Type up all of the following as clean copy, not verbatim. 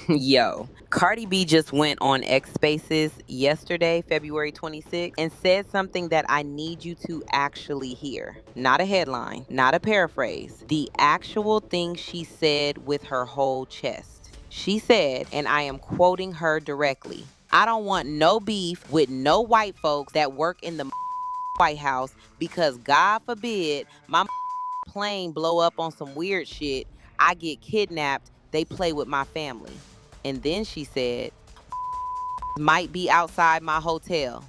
Yo, Cardi B just went on X Spaces yesterday, February 26th, and said something that I need you to actually hear. Not a headline, not a paraphrase. The actual thing she said with her whole chest. She said, and I am quoting her directly, I don't want no beef with no white folks that work in the White House because God forbid my plane blow up on some weird shit, I get kidnapped, they play with my family. And then she said, might be outside my hotel,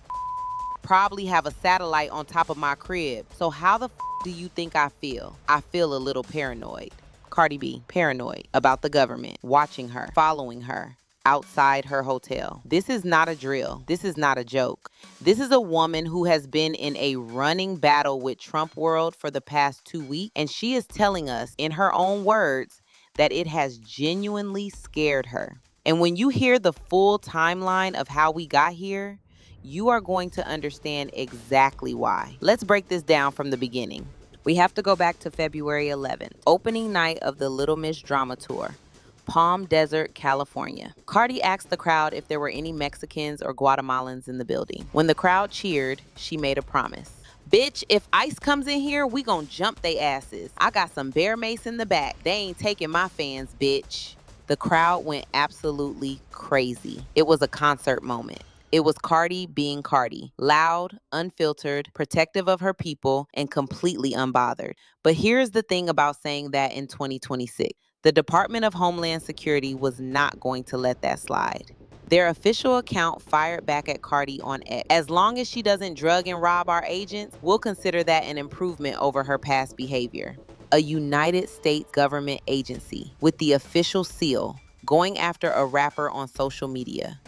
probably have a satellite on top of my crib. So how the do you think I feel? I feel a little paranoid. Cardi B, paranoid about the government watching her, following her outside her hotel. This is not a drill. This is not a joke. This is a woman who has been in a running battle with Trump world for the past 2 weeks, and she is telling us in her own words that it has genuinely scared her. And when you hear the full timeline of how we got here, you are going to understand exactly why. Let's break this down from the beginning. We have to go back to February 11th, opening night of the Little Miss Drama Tour, Palm Desert, California. Cardi asked the crowd if there were any Mexicans or Guatemalans in the building. When the crowd cheered, she made a promise. Bitch, if ICE comes in here, we gon' jump they asses. I got some bear mace in the back. They ain't taking my fans, bitch. The crowd went absolutely crazy. It was a concert moment. It was Cardi being Cardi, loud, unfiltered, protective of her people, and completely unbothered. But here's the thing about saying that in 2026. The Department of Homeland Security was not going to let that slide. Their official account fired back at Cardi on X. As long as she doesn't drug and rob our agents, we'll consider that an improvement over her past behavior. A United States government agency with the official seal going after a rapper on social media,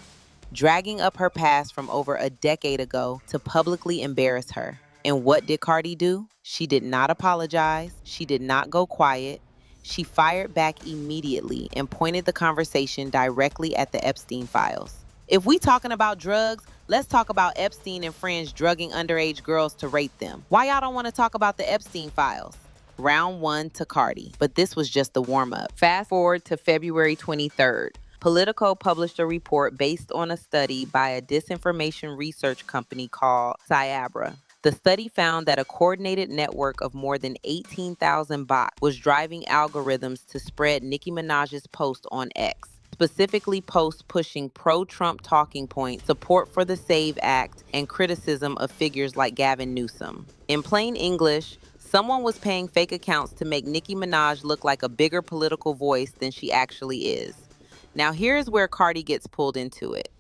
dragging up her past from over a decade ago to publicly embarrass her. And what did Cardi do? She did not apologize. She did not go quiet. She fired back immediately and pointed the conversation directly at the Epstein files. If we talking about drugs, let's talk about Epstein and friends drugging underage girls to rape them. Why y'all don't want to talk about the Epstein files? Round one to Cardi, but this was just the warm-up. Fast forward to February 23rd. Politico published a report based on a study by a disinformation research company called Cyabra. The study found that a coordinated network of more than 18,000 bots was driving algorithms to spread Nicki Minaj's post on X, specifically posts pushing pro-Trump talking points, support for the SAVE Act, and criticism of figures like Gavin Newsom. In plain English, someone was paying fake accounts to make Nicki Minaj look like a bigger political voice than she actually is. Now here's where Cardi gets pulled into it.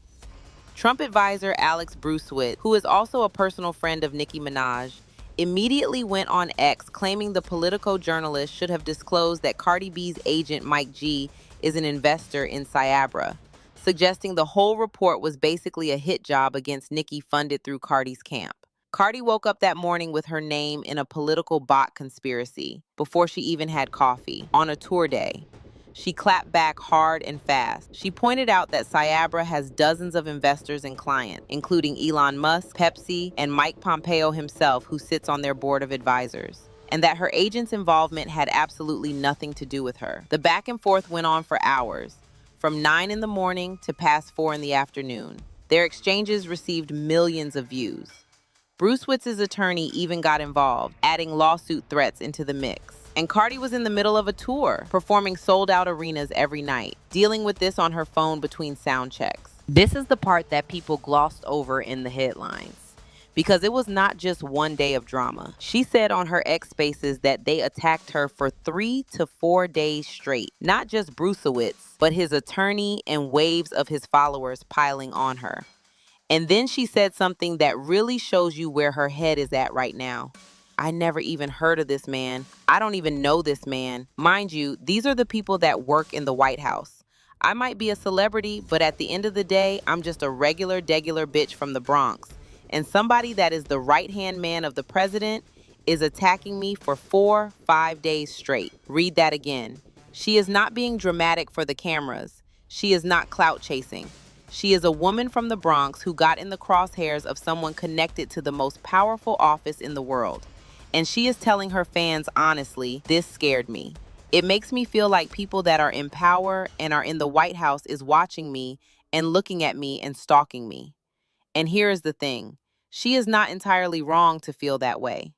Trump advisor Alex Brucewitz, who is also a personal friend of Nicki Minaj, immediately went on X claiming the Politico journalist should have disclosed that Cardi B's agent Mike G is an investor in Cyabra, suggesting the whole report was basically a hit job against Nicki funded through Cardi's camp. Cardi woke up that morning with her name in a political bot conspiracy before she even had coffee on a tour day. She clapped back hard and fast. She pointed out that Cyabra has dozens of investors and clients, including Elon Musk, Pepsi, and Mike Pompeo himself, who sits on their board of advisors, and that her agent's involvement had absolutely nothing to do with her. The back and forth went on for hours, from 9 in the morning to past 4 in the afternoon. Their exchanges received millions of views. Brucewitz's attorney even got involved, adding lawsuit threats into the mix. And Cardi was in the middle of a tour, performing sold-out arenas every night, dealing with this on her phone between sound checks. This is the part that people glossed over in the headlines, because it was not just one day of drama. She said on her X Spaces that they attacked her for 3 to 4 days straight. Not just Brucewitz, but his attorney and waves of his followers piling on her. And then she said something that really shows you where her head is at right now. I never even heard of this man. I don't even know this man. Mind you, these are the people that work in the White House. I might be a celebrity, but at the end of the day, I'm just a regular, degular bitch from the Bronx. And somebody that is the right-hand man of the president is attacking me for 4-5 days straight. Read that again. She is not being dramatic for the cameras. She is not clout chasing. She is a woman from the Bronx who got in the crosshairs of someone connected to the most powerful office in the world. And she is telling her fans honestly, this scared me. It makes me feel like people that are in power and are in the White House is watching me and looking at me and stalking me. And here is the thing, she is not entirely wrong to feel that way.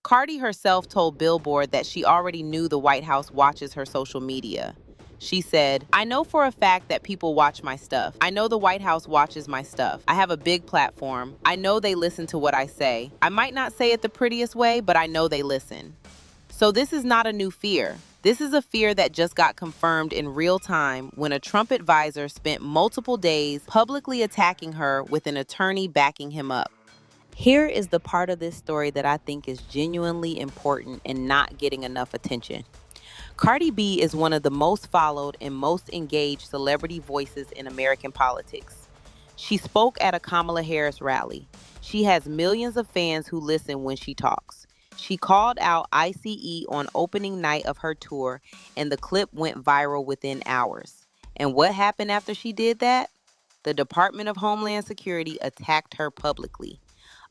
Cardi herself told Billboard that she already knew the White House watches her social media. She said, I know for a fact that people watch my stuff. I know the White House watches my stuff. I have a big platform. I know they listen to what I say. I might not say it the prettiest way, but I know they listen. So this is not a new fear. This is a fear that just got confirmed in real time when a Trump advisor spent multiple days publicly attacking her with an attorney backing him up. Here is the part of this story that I think is genuinely important and not getting enough attention. Cardi B is one of the most followed and most engaged celebrity voices in American politics. She spoke at a Kamala Harris rally. She has millions of fans who listen when she talks. She called out ICE on opening night of her tour, and the clip went viral within hours. And what happened after she did that? The Department of Homeland Security attacked her publicly.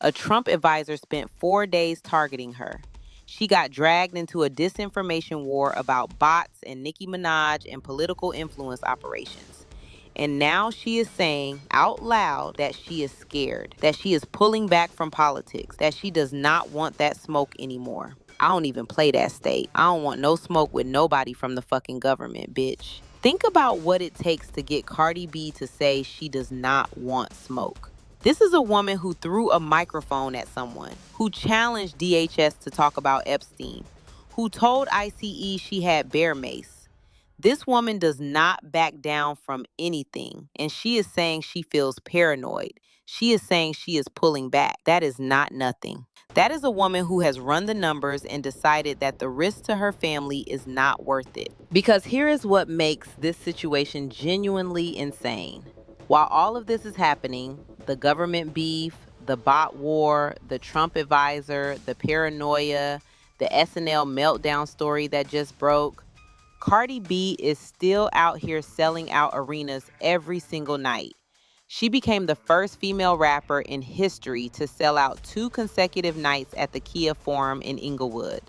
A Trump advisor spent 4 days targeting her. She got dragged into a disinformation war about bots and Nicki Minaj and political influence operations. And now she is saying out loud that she is scared, that she is pulling back from politics, that she does not want that smoke anymore. I don't even play that state. I don't want no smoke with nobody from the fucking government, bitch. Think about what it takes to get Cardi B to say she does not want smoke. This is a woman who threw a microphone at someone, who challenged DHS to talk about Epstein, who told ICE she had bear mace. This woman does not back down from anything, and she is saying she feels paranoid. She is saying she is pulling back. That is not nothing. That is a woman who has run the numbers and decided that the risk to her family is not worth it. Because here is what makes this situation genuinely insane. While all of this is happening, the government beef, the bot war, the Trump advisor, the paranoia, the SNL meltdown story that just broke, Cardi B is still out here selling out arenas every single night. She became the first female rapper in history to sell out 2 consecutive nights at the Kia Forum in Inglewood.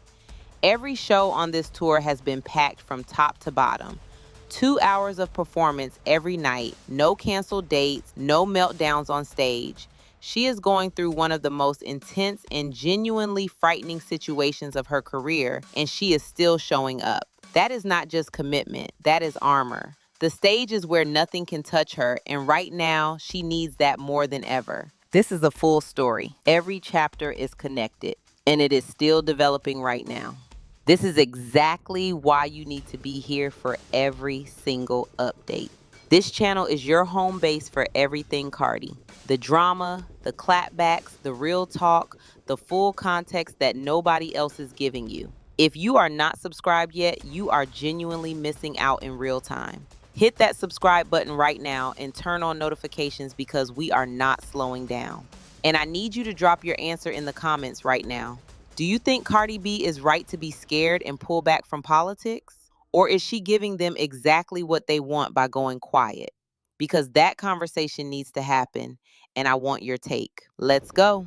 Every show on this tour has been packed from top to bottom. 2 hours of performance every night, no canceled dates, no meltdowns on stage. She is going through one of the most intense and genuinely frightening situations of her career, and she is still showing up. That is not just commitment, that is armor. The stage is where nothing can touch her, and right now, she needs that more than ever. This is a full story. Every chapter is connected, and it is still developing right now. This is exactly why you need to be here for every single update. This channel is your home base for everything Cardi. The drama, the clapbacks, the real talk, the full context that nobody else is giving you. If you are not subscribed yet, you are genuinely missing out in real time. Hit that subscribe button right now and turn on notifications because we are not slowing down. And I need you to drop your answer in the comments right now. Do you think Cardi B is right to be scared and pull back from politics? Or is she giving them exactly what they want by going quiet? Because that conversation needs to happen, and I want your take. Let's go.